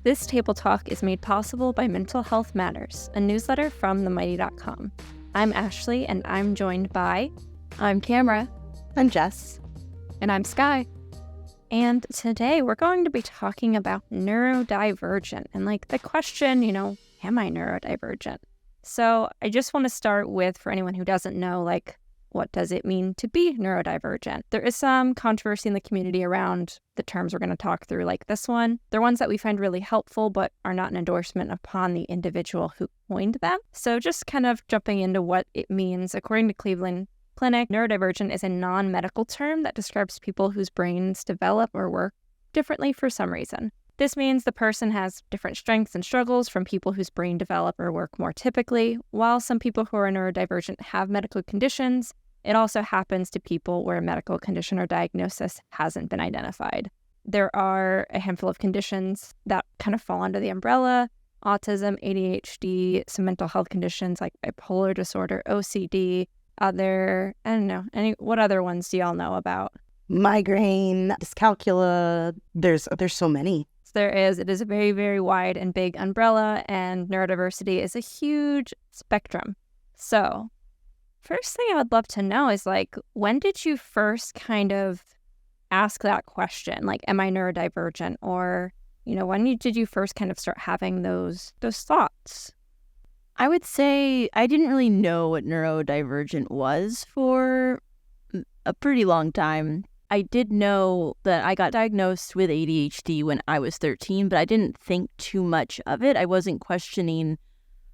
This table talk is made possible by Mental Health Matters, a newsletter from themighty.com. I'm Ashley, and I'm joined by... I'm Camara. I'm Jess. And I'm Skye. And today we're going to be talking about neurodivergent and the question, am I neurodivergent? So I just want to start with, for anyone who doesn't know, what does it mean to be neurodivergent? There is some controversy in the community around the terms we're going to talk through, like this one. They're ones that we find really helpful, but are not an endorsement upon the individual who coined them. So just kind of jumping into what it means. According to Cleveland Clinic, neurodivergent is a non-medical term that describes people whose brains develop or work differently for some reason. This means the person has different strengths and struggles from people whose brain develop or work more typically. While some people who are neurodivergent have medical conditions, it also happens to people where a medical condition or diagnosis hasn't been identified. There are a handful of conditions that kind of fall under the umbrella: autism, ADHD, some mental health conditions like bipolar disorder, OCD, what other ones do y'all know about? Migraine, dyscalculia, there's so many. It is a very, very wide and big umbrella, and neurodiversity is a huge spectrum. So, first thing I would love to know is, when did you first kind of ask that question? Am I neurodivergent? Or, when did you first kind of start having those thoughts? I would say I didn't really know what neurodivergent was for a pretty long time. I did know that I got diagnosed with ADHD when I was 13, but I didn't think too much of it. I wasn't questioning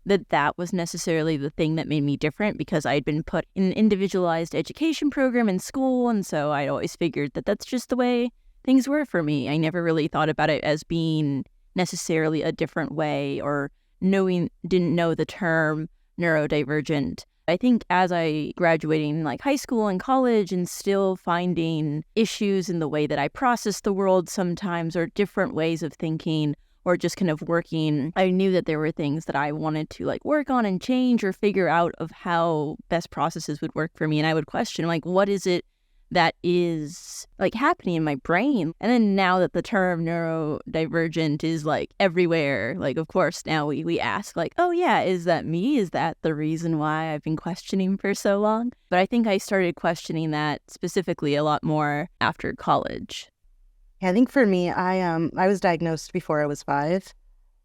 that was necessarily the thing that made me different, because I had been put in an individualized education program in school, and so I always figured that that's just the way things were for me. I never really thought about it as being necessarily a different way, or didn't know the term neurodivergent. I think as I graduating high school and college and still finding issues in the way that I process the world sometimes, or different ways of thinking, or just kind of working, I knew that there were things that I wanted to work on and change or figure out of how best processes would work for me. And I would question what is it that is happening in my brain? And then now that the term neurodivergent is everywhere, of course now we ask oh yeah, is that me? Is that the reason why I've been questioning for so long? But I think I started questioning that specifically a lot more after college. Yeah, I think for me, I was diagnosed before I was 5,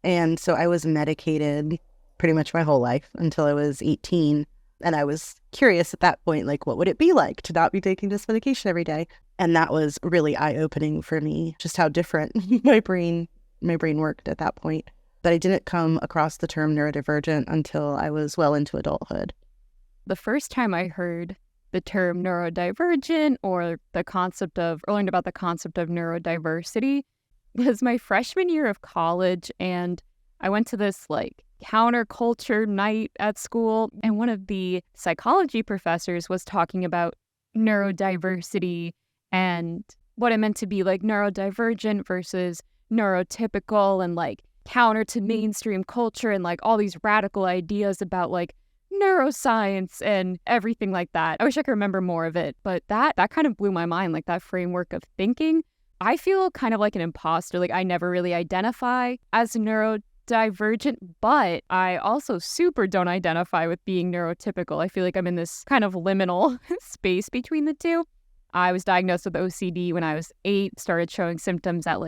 and so I was medicated pretty much my whole life until I was 18. And I was curious at that point, what would it be like to not be taking this medication every day? And that was really eye-opening for me, just how different my brain worked at that point. But I didn't come across the term neurodivergent until I was well into adulthood. The first time I heard the term neurodivergent, or learned about the concept of neurodiversity, was my freshman year of college, and I went to this counterculture night at school, and one of the psychology professors was talking about neurodiversity and what it meant to be neurodivergent versus neurotypical, and counter to mainstream culture, and all these radical ideas about neuroscience and everything like that. I wish I could remember more of it, but that kind of blew my mind, that framework of thinking. I feel kind of like an imposter. I never really identify as neurodivergent, but I also super don't identify with being neurotypical. I feel like I'm in this kind of liminal space between the two. I was diagnosed with OCD when I was 8, started showing symptoms at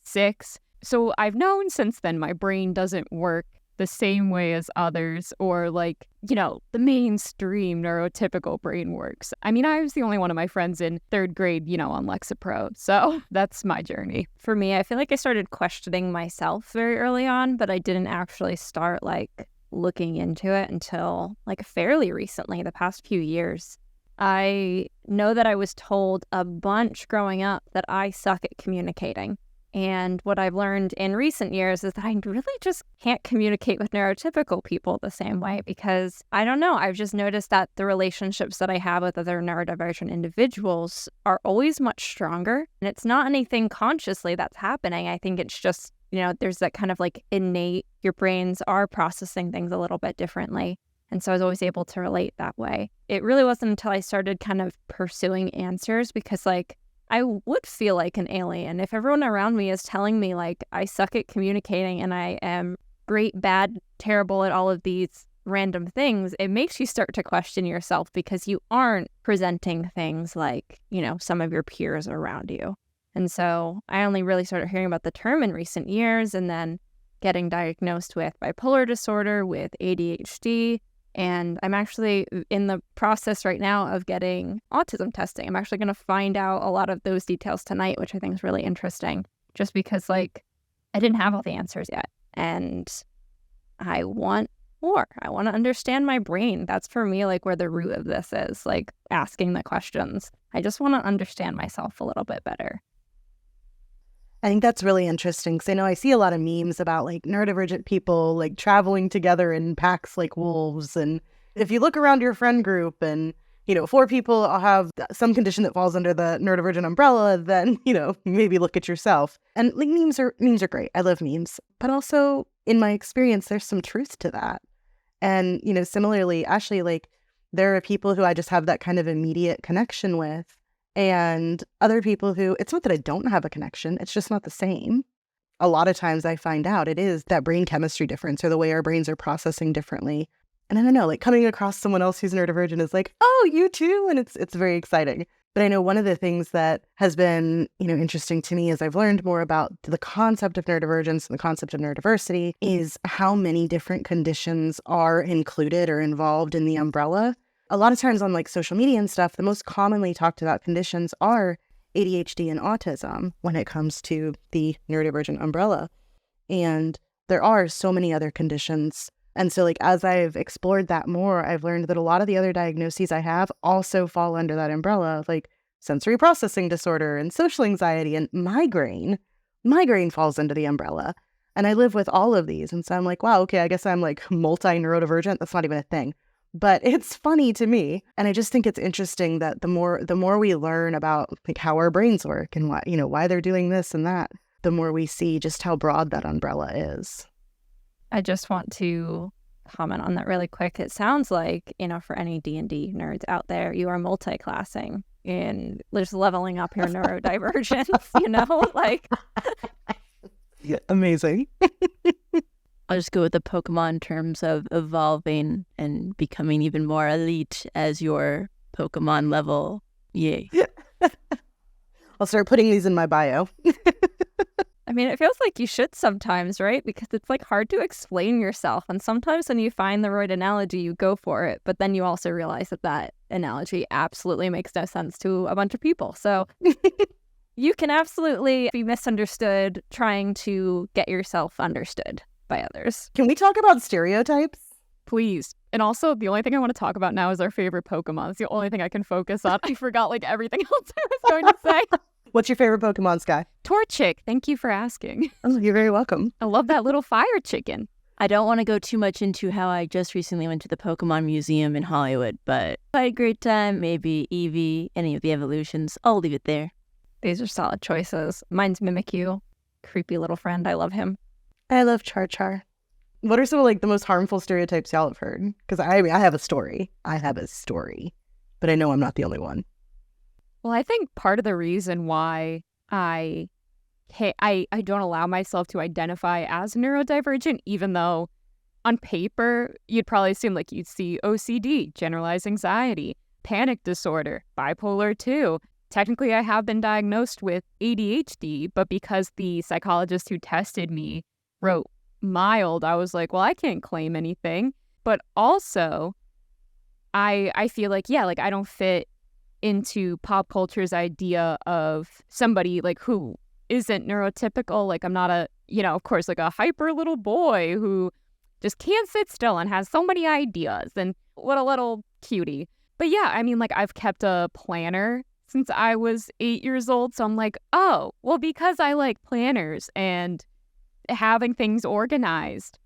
6. So I've known since then my brain doesn't work the same way as others, or the mainstream neurotypical brain works. I mean, I was the only one of my friends in 3rd grade, on Lexapro. So that's my journey. For me, I feel like I started questioning myself very early on, but I didn't actually start looking into it until fairly recently, the past few years. I know that I was told a bunch growing up that I suck at communicating. And what I've learned in recent years is that I really just can't communicate with neurotypical people the same way, because I don't know, I've just noticed that the relationships that I have with other neurodivergent individuals are always much stronger. And it's not anything consciously that's happening. I think it's just, there's that kind of innate, your brains are processing things a little bit differently. And so I was always able to relate that way. It really wasn't until I started kind of pursuing answers, because I would feel like an alien if everyone around me is telling me like I suck at communicating and I am great, bad, terrible at all of these random things. It makes you start to question yourself because you aren't presenting things like, some of your peers around you. And so I only really started hearing about the term in recent years, and then getting diagnosed with bipolar disorder, with ADHD. And I'm actually in the process right now of getting autism testing. I'm actually going to find out a lot of those details tonight, which I think is really interesting, just because I didn't have all the answers yet. And I want more. I want to understand my brain. That's for me, where the root of this is, asking the questions. I just want to understand myself a little bit better. I think that's really interesting because I know I see a lot of memes about neurodivergent people traveling together in packs like wolves. And if you look around your friend group and, 4 people have some condition that falls under the neurodivergent umbrella, then, maybe look at yourself. And memes are great. I love memes. But also in my experience, there's some truth to that. And, similarly, Ashley, there are people who I just have that kind of immediate connection with. And other people who, it's not that I don't have a connection, it's just not the same. A lot of times I find out it is that brain chemistry difference or the way our brains are processing differently. And I don't know, coming across someone else who's neurodivergent is oh, you too? And it's very exciting. But I know one of the things that has been, interesting to me as I've learned more about the concept of neurodivergence and the concept of neurodiversity is how many different conditions are included or involved in the umbrella. A lot of times on social media and stuff, the most commonly talked about conditions are ADHD and autism when it comes to the neurodivergent umbrella. And there are so many other conditions. And so as I've explored that more, I've learned that a lot of the other diagnoses I have also fall under that umbrella, like sensory processing disorder and social anxiety and migraine. Migraine falls under the umbrella. And I live with all of these. And so I'm wow, okay, I guess I'm multi-neurodivergent. That's not even a thing. But it's funny to me. And I just think it's interesting that the more we learn about how our brains work and why they're doing this and that, the more we see just how broad that umbrella is. I just want to comment on that really quick. It sounds like, for any D&D nerds out there, you are multi-classing and just leveling up your neurodivergence, Yeah, amazing. I'll just go with the Pokemon terms of evolving and becoming even more elite as your Pokemon level. Yay. I'll start putting these in my bio. I mean, it feels like you should sometimes, right? Because it's hard to explain yourself. And sometimes when you find the right analogy, you go for it. But then you also realize that analogy absolutely makes no sense to a bunch of people. So you can absolutely be misunderstood trying to get yourself understood by others. Can we talk about stereotypes? Please. And also, the only thing I want to talk about now is our favorite Pokemon. It's the only thing I can focus on. I forgot everything else I was going to say. What's your favorite Pokemon, Skye? Torchic. Thank you for asking. Oh, you're very welcome. I love that little fire chicken. I don't want to go too much into how I just recently went to the Pokemon Museum in Hollywood, but I had a great time. Maybe Eevee, any of the evolutions. I'll leave it there. These are solid choices. Mine's Mimikyu. Creepy little friend. I love him. I love Char Char. What are some of the most harmful stereotypes y'all have heard? Because I have a story. But I know I'm not the only one. Well, I think part of the reason why I don't allow myself to identify as neurodivergent, even though on paper you'd probably assume you'd see OCD, generalized anxiety, panic disorder, bipolar 2. Technically, I have been diagnosed with ADHD, but because the psychologist who tested me wrote mild, I was well, I can't claim anything. But also, I feel I don't fit into pop culture's idea of somebody who isn't neurotypical. I'm not of course, a hyper little boy who just can't sit still and has so many ideas, and what a little cutie. But yeah, I mean, I've kept a planner since I was 8 years old, so I'm oh, well, because I like planners and having things organized,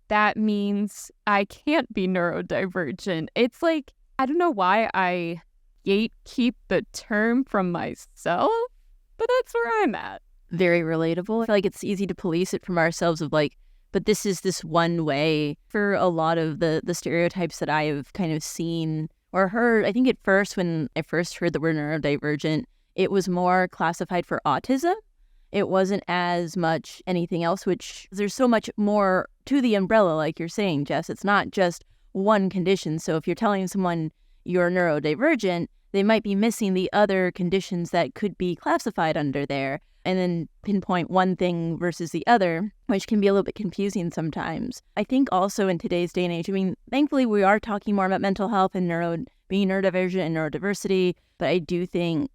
that means I can't be neurodivergent. It's I don't know why I gatekeep the term from myself, but that's where I'm at. Very relatable. I feel it's easy to police it from ourselves of but this is this one way. For a lot of the stereotypes that I have kind of seen or heard, I think at first when I first heard the word neurodivergent, it was more classified for autism. It wasn't as much anything else, which there's so much more to the umbrella, like you're saying, Jess. It's not just one condition. So if you're telling someone you're neurodivergent, they might be missing the other conditions that could be classified under there, and then pinpoint one thing versus the other, which can be a little bit confusing sometimes. I think also in today's day and age, I mean, thankfully we are talking more about mental health and being neurodivergent and neurodiversity, but I do think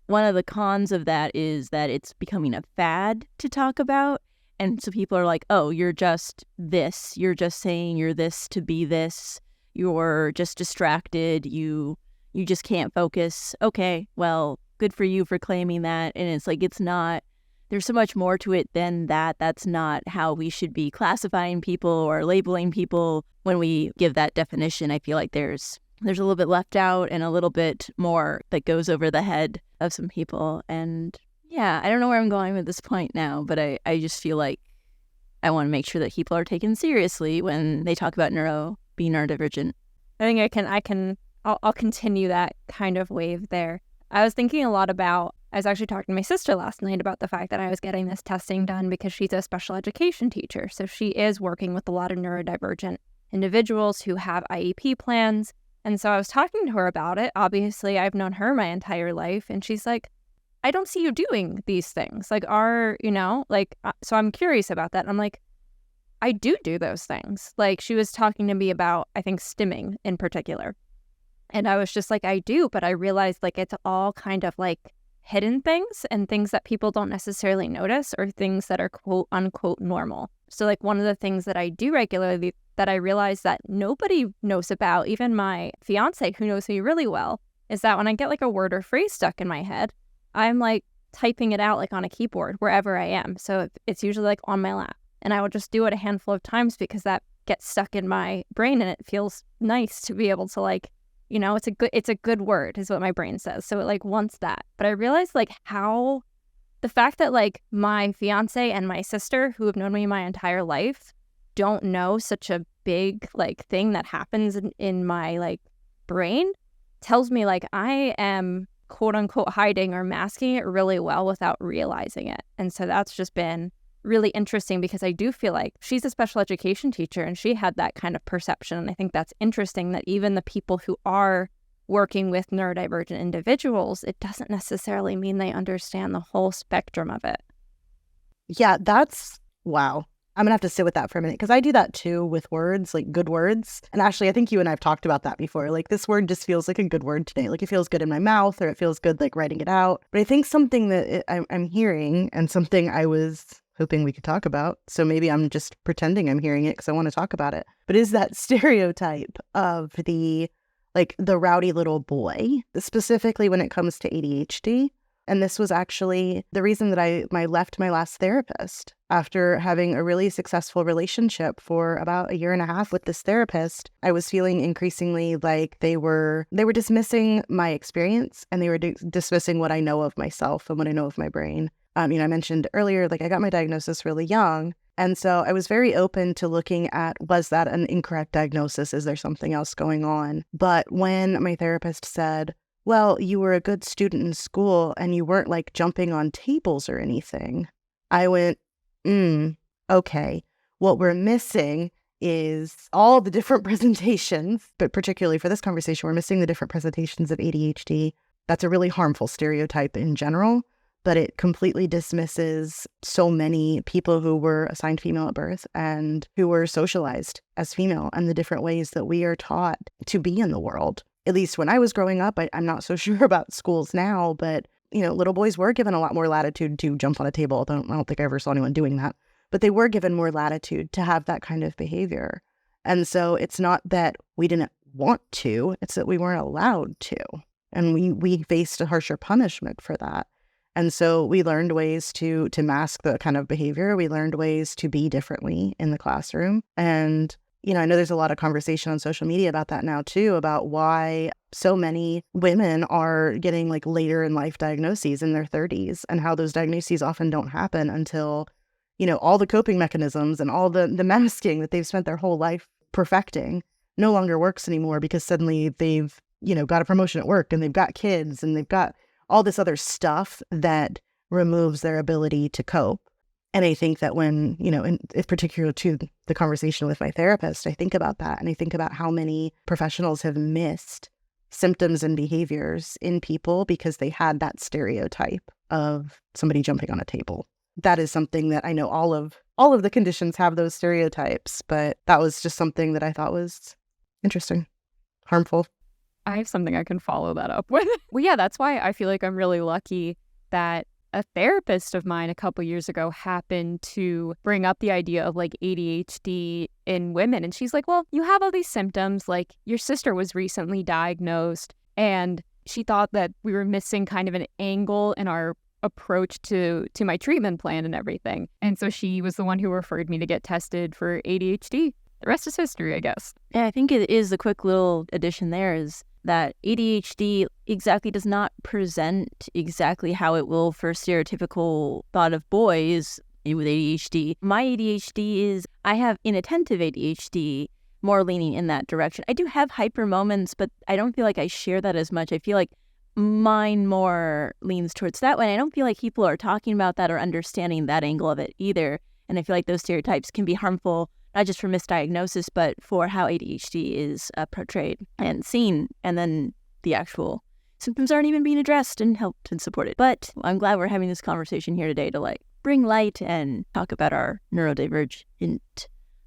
one of the cons of that is that it's becoming a fad to talk about. And so people are like, oh, you're just this. You're just saying you're this to be this. You're just distracted. You just can't focus. Okay, well, good for you for claiming that. And it's like, it's not, there's so much more to it than that. That's not how we should be classifying people or labeling people when we give that definition. I feel like there's a little bit left out and a little bit more that goes over the head of some people. And yeah, I don't know where I'm going with this point now, but I just feel like I want to make sure that people are taken seriously when they talk about being neurodivergent. I think I'll continue that kind of wave there. I was thinking a lot about, I was actually talking to my sister last night about the fact that I was getting this testing done because she's a special education teacher. So she is working with a lot of neurodivergent individuals who have IEP plans. And so I was talking to her about it. Obviously, I've known her my entire life. And she's like, I don't see you doing these things. Like, so I'm curious about that. And I'm like, I do those things. Like, she was talking to me about, I think, stimming in particular. And I was just like, I do. But I realized, like, it's all kind of like hidden things and things that people don't necessarily notice or things that are quote unquote normal. So like one of the things that I do regularly that I realize that nobody knows about, even my fiance who knows me really well, is that when I get like a word or phrase stuck in my head, I'm like typing it out like on a keyboard wherever I am. So it's usually like on my lap. And I will just do it a handful of times because that gets stuck in my brain and it feels nice to be able to like, you know, it's a good word is what my brain says. So it like wants that. But I realized like how the fact that like my fiance and my sister who have known me my entire life don't know such a big like thing that happens in my like brain tells me like I am quote unquote hiding or masking it really well without realizing it. And so that's just been really interesting because I do feel like she's a special education teacher and she had that kind of perception. And I think that's interesting that even the people who are working with neurodivergent individuals, it doesn't necessarily mean they understand the whole spectrum of it. Yeah, that's wow. I'm going to have to sit with that for a minute because I do that too with words, like good words. And Ashley, I think you and I have talked about that before. Like this word just feels like a good word today. Like it feels good in my mouth or it feels good like writing it out. But I think something that I'm hearing and something I was hoping we could talk about, so maybe I'm just pretending I'm hearing it because I want to talk about it, but is that stereotype of the rowdy little boy, specifically when it comes to ADHD. And this was actually the reason that I left my last therapist after having a really successful relationship for about a year and a half with this therapist. I was feeling increasingly like they were dismissing my experience and they were dismissing what I know of myself and what I know of my brain. I mentioned earlier, like I got my diagnosis really young. And so I was very open to looking at, was that an incorrect diagnosis? Is there something else going on? But when my therapist said, well, you were a good student in school and you weren't like jumping on tables or anything, I went, okay. What we're missing is all the different presentations, but particularly for this conversation, we're missing the different presentations of ADHD. That's a really harmful stereotype in general, but it completely dismisses so many people who were assigned female at birth and who were socialized as female and the different ways that we are taught to be in the world. At least when I was growing up, I'm not so sure about schools now, but little boys were given a lot more latitude to jump on a table. I don't think I ever saw anyone doing that, but they were given more latitude to have that kind of behavior. And so it's not that we didn't want to, it's that we weren't allowed to. And we faced a harsher punishment for that. And so we learned ways to mask the kind of behavior. We learned ways to be differently in the classroom. And, I know there's a lot of conversation on social media about that now too, about why so many women are getting like later in life diagnoses in their 30s and how those diagnoses often don't happen until, all the coping mechanisms and all the masking that they've spent their whole life perfecting no longer works anymore because suddenly they've, got a promotion at work and they've got kids and they've got all this other stuff that removes their ability to cope. And I think that when, in particular to the conversation with my therapist, I think about that, and I think about how many professionals have missed symptoms and behaviors in people because they had that stereotype of somebody jumping on a table. That is something that I know all of the conditions have those stereotypes, but that was just something that I thought was interesting, harmful. I have something I can follow that up with. Well, yeah, that's why I feel like I'm really lucky that a therapist of mine a couple years ago happened to bring up the idea of like ADHD in women. And she's like, well, you have all these symptoms, like your sister was recently diagnosed, and she thought that we were missing kind of an angle in our approach to my treatment plan and everything. And so she was the one who referred me to get tested for ADHD. The rest is history, I guess. Yeah, I think it is a quick little addition there is that ADHD exactly does not present exactly how it will for stereotypical thought of boys with ADHD. My ADHD is, I have inattentive ADHD, more leaning in that direction. I do have hyper moments, but I don't feel like I share that as much. I feel like mine more leans towards that way. I don't feel like people are talking about that or understanding that angle of it either. And I feel like those stereotypes can be harmful, not just for misdiagnosis, but for how ADHD is portrayed and seen. And then the actual symptoms aren't even being addressed and helped and supported. But I'm glad we're having this conversation here today to like bring light and talk about our neurodivergent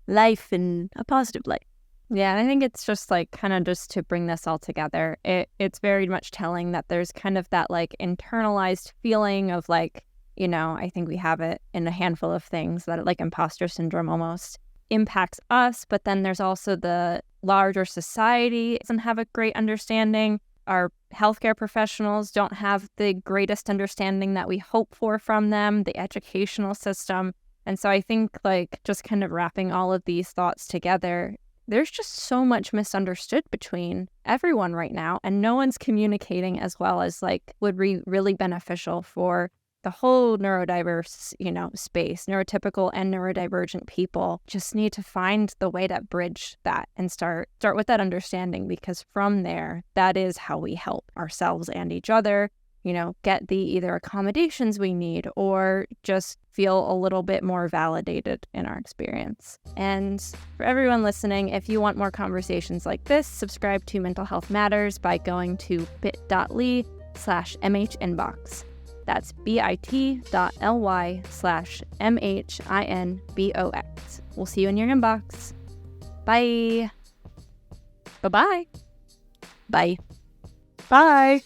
life in a positive light. Yeah, and I think it's just like kind of just to bring this all together. It's very much telling that there's kind of that like internalized feeling of like, I think we have it in a handful of things that like imposter syndrome almost impacts us, but then there's also the larger society doesn't have a great understanding. Our healthcare professionals don't have the greatest understanding that we hope for from them, the educational system. And so I think like just kind of wrapping all of these thoughts together, there's just so much misunderstood between everyone right now, and no one's communicating as well as like would be really beneficial for the whole neurodiverse, space. Neurotypical and neurodivergent people just need to find the way to bridge that and start with that understanding, because from there, that is how we help ourselves and each other, get the either accommodations we need or just feel a little bit more validated in our experience. And for everyone listening, if you want more conversations like this, subscribe to Mental Health Matters by going to bit.ly/mhinbox. That's bit.ly/mhinbox. We'll see you in your inbox. Bye. Bye-bye. Bye. Bye.